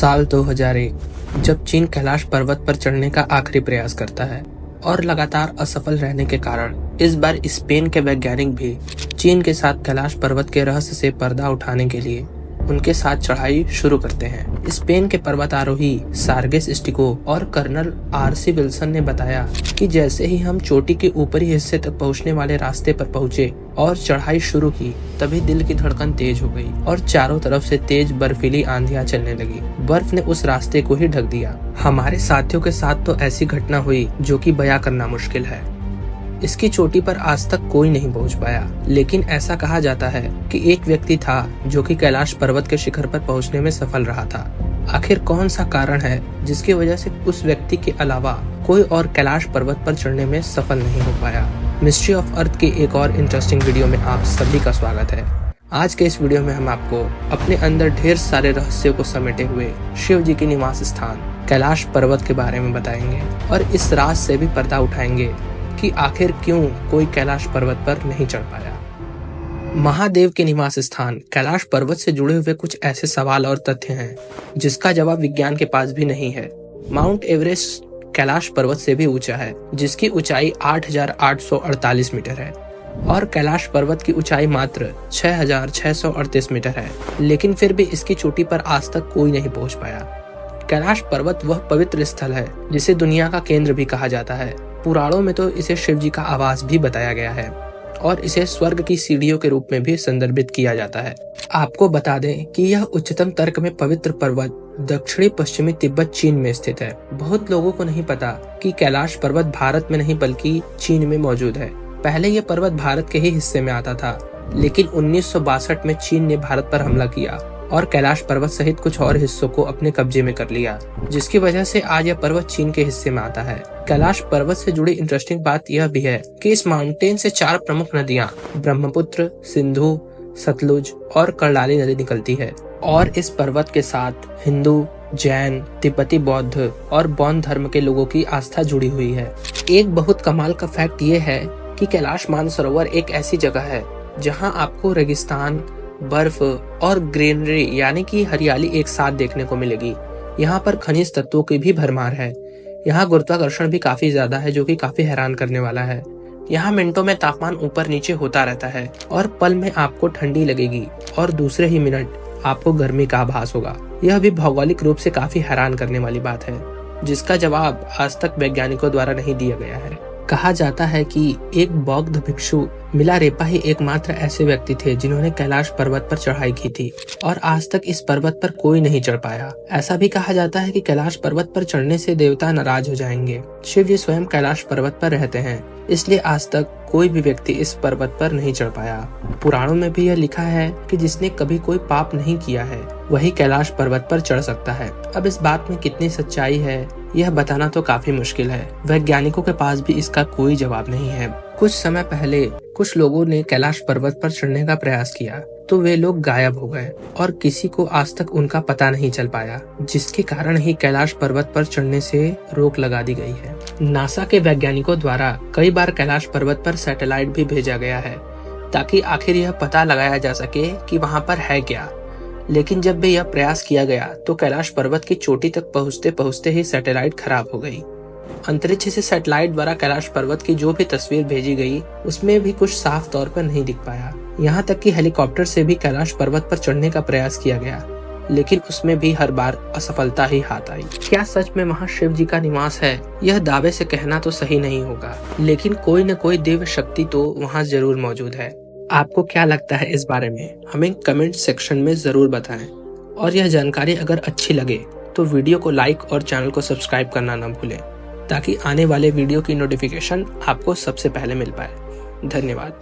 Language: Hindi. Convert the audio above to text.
साल 2001 जब चीन कैलाश पर्वत पर चढ़ने का आखिरी प्रयास करता है और लगातार असफल रहने के कारण इस बार स्पेन के वैज्ञानिक भी चीन के साथ कैलाश पर्वत के रहस्य से पर्दा उठाने के लिए उनके साथ चढ़ाई शुरू करते हैं। स्पेन के पर्वतारोही सार्गेस स्टिको और कर्नल आरसी विल्सन ने बताया कि जैसे ही हम चोटी के ऊपरी हिस्से तक पहुंचने वाले रास्ते पर पहुंचे और चढ़ाई शुरू की, तभी दिल की धड़कन तेज हो गई और चारों तरफ से तेज बर्फीली आंधियां चलने लगी। बर्फ ने उस रास्ते को ही ढक दिया। हमारे साथियों के साथ तो ऐसी घटना हुई जो कि बयां करना मुश्किल है। इसकी चोटी पर आज तक कोई नहीं पहुंच पाया, लेकिन ऐसा कहा जाता है कि एक व्यक्ति था जो कि कैलाश पर्वत के शिखर पर पहुंचने में सफल रहा था। आखिर कौन सा कारण है जिसकी वजह से उस व्यक्ति के अलावा कोई और कैलाश पर्वत पर चढ़ने में सफल नहीं हो पाया? मिस्ट्री ऑफ अर्थ की एक और इंटरेस्टिंग वीडियो में आप सभी का स्वागत है। आज के इस वीडियो में हम आपको अपने अंदर ढेर सारे रहस्यों को समेटे हुए शिव जी के निवास स्थान कैलाश पर्वत के बारे में बताएंगे और इस राज से भी पर्दा उठाएंगे कि आखिर क्यों कोई कैलाश पर्वत पर नहीं चढ़ पाया। महादेव के निवास स्थान कैलाश पर्वत से जुड़े हुए कुछ ऐसे सवाल और तथ्य हैं जिसका जवाब विज्ञान के पास भी नहीं है। माउंट एवरेस्ट कैलाश पर्वत से भी ऊंचा है, जिसकी ऊंचाई 8,848 मीटर है और कैलाश पर्वत की ऊंचाई मात्र 6,638 मीटर है, लेकिन फिर भी इसकी चोटी पर आज तक कोई नहीं पहुंच पाया। कैलाश पर्वत वह पवित्र स्थल है जिसे दुनिया का केंद्र भी कहा जाता है। पुराणों में तो इसे शिव जी का आवास भी बताया गया है और इसे स्वर्ग की सीढ़ियों के रूप में भी संदर्भित किया जाता है। आपको बता दें कि यह उच्चतम तर्क में पवित्र पर्वत दक्षिणी पश्चिमी तिब्बत चीन में स्थित है। बहुत लोगों को नहीं पता कि कैलाश पर्वत भारत में नहीं बल्कि चीन में मौजूद है। पहले यह पर्वत भारत के ही हिस्से में आता था, लेकिन 1962 में चीन ने भारत पर हमला किया और कैलाश पर्वत सहित कुछ और हिस्सों को अपने कब्जे में कर लिया, जिसकी वजह से आज यह पर्वत चीन के हिस्से में आता है। कैलाश पर्वत से जुड़ी इंटरेस्टिंग बात यह भी है कि इस माउंटेन से 4 प्रमुख नदियां ब्रह्मपुत्र, सिंधु, सतलुज और कर्णाली नदी निकलती है और इस पर्वत के साथ हिंदू, जैन, तिब्बती बौद्ध और बौद्ध धर्म के लोगों की आस्था जुड़ी हुई है। एक बहुत कमाल का फैक्ट ये है कि कैलाश मानसरोवर एक ऐसी जगह है जहाँ आपको रेगिस्तान, बर्फ और ग्रीनरी यानी कि हरियाली एक साथ देखने को मिलेगी। यहाँ पर खनिज तत्वों की भी भरमार है। यहाँ गुरुत्वाकर्षण भी काफी ज्यादा है, जो कि काफी हैरान करने वाला है। यहाँ मिनटों में तापमान ऊपर नीचे होता रहता है और पल में आपको ठंडी लगेगी और दूसरे ही मिनट आपको गर्मी का आभास होगा। यह भी भौगोलिक रूप से काफी हैरान करने वाली बात है, जिसका जवाब आज तक वैज्ञानिकों द्वारा नहीं दिया गया है। कहा जाता है कि एक बौद्ध भिक्षु मिलारेपा ही एकमात्र ऐसे व्यक्ति थे जिन्होंने कैलाश पर्वत पर चढ़ाई की थी और आज तक इस पर्वत पर कोई नहीं चढ़ पाया। ऐसा भी कहा जाता है कि कैलाश पर्वत पर चढ़ने से देवता नाराज हो जाएंगे। शिव जी स्वयं कैलाश पर्वत पर रहते हैं, इसलिए आज तक कोई भी व्यक्ति इस पर्वत पर नहीं चढ़ पाया। पुराणों में भी यह लिखा है कि जिसने कभी कोई पाप नहीं किया है वही कैलाश पर्वत पर चढ़ सकता है। अब इस बात में कितनी सच्चाई है यह बताना तो काफी मुश्किल है। वैज्ञानिकों के पास भी इसका कोई जवाब नहीं है। कुछ समय पहले कुछ लोगों ने कैलाश पर्वत पर चढ़ने का प्रयास किया तो वे लोग गायब हो गए और किसी को आज तक उनका पता नहीं चल पाया, जिसके कारण ही कैलाश पर्वत पर चढ़ने से रोक लगा दी गई है। नासा के वैज्ञानिकों द्वारा कई बार कैलाश पर्वत पर सैटेलाइट भी भेजा गया है ताकि आखिर यह पता लगाया जा सके कि वहाँ पर है क्या, लेकिन जब भी यह प्रयास किया गया तो कैलाश पर्वत की चोटी तक पहुँचते पहुँचते ही सैटेलाइट खराब हो गई। अंतरिक्ष से सैटेलाइट द्वारा कैलाश पर्वत की जो भी तस्वीर भेजी गई उसमें भी कुछ साफ तौर पर नहीं दिख पाया। यहाँ तक कि हेलीकॉप्टर से भी कैलाश पर्वत पर चढ़ने का प्रयास किया गया, लेकिन उसमें भी हर बार असफलता ही हाथ आई। क्या सच में वहाँ शिव जी का निवास है? यह दावे से कहना तो सही नहीं होगा, लेकिन कोई न कोई दिव्य शक्ति तो वहाँ जरूर मौजूद है। आपको क्या लगता है इस बारे में? हमें कमेंट सेक्शन में जरूर बताएं और यह जानकारी अगर अच्छी लगे तो वीडियो को लाइक और चैनल को सब्सक्राइब करना न भूलें, ताकि आने वाले वीडियो की नोटिफिकेशन आपको सबसे पहले मिल पाए। धन्यवाद।